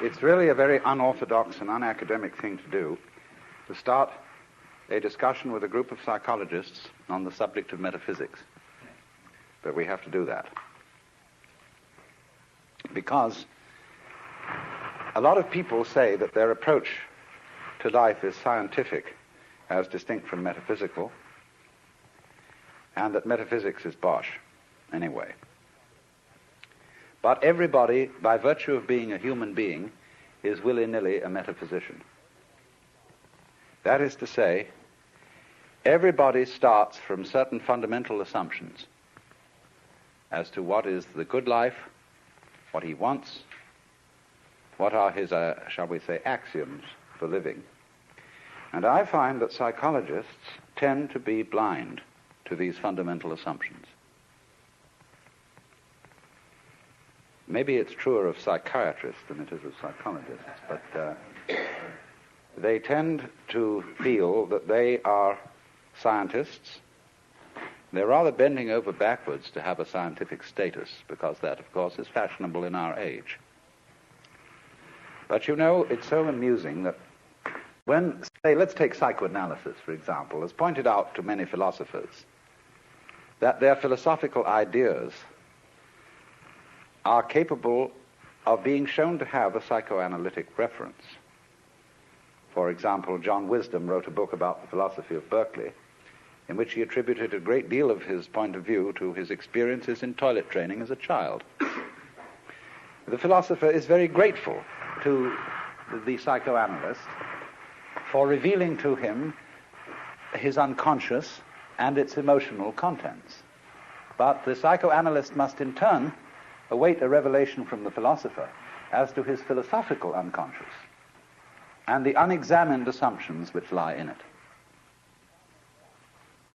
It's really a very unorthodox and unacademic thing to do, to start a discussion with a group of psychologists on the subject of metaphysics. But we have to do that. Because a lot of people say that their approach to life is scientific as distinct from metaphysical, and that metaphysics is bosh anyway. But everybody, by virtue of being a human being, is willy-nilly a metaphysician. That is to say, everybody starts from certain fundamental assumptions as to what is the good life, what he wants, what are his, shall we say, axioms for living. And I find that psychologists tend to be blind to these fundamental assumptions. Maybe it's truer of psychiatrists than it is of psychologists, but they tend to feel that they are scientists. They're rather bending over backwards to have a scientific status, because that, of course, is fashionable in our age. But you know, it's so amusing that when, say, let's take psychoanalysis, for example, as pointed out to many philosophers, that their philosophical ideas are capable of being shown to have a psychoanalytic reference. For example, John Wisdom wrote a book about the philosophy of Berkeley, in which he attributed a great deal of his point of view to his experiences in toilet training as a child. The philosopher is very grateful to the psychoanalyst for revealing to him his unconscious and its emotional contents. But the psychoanalyst must in turn await a revelation from the philosopher as to his philosophical unconscious and the unexamined assumptions which lie in it.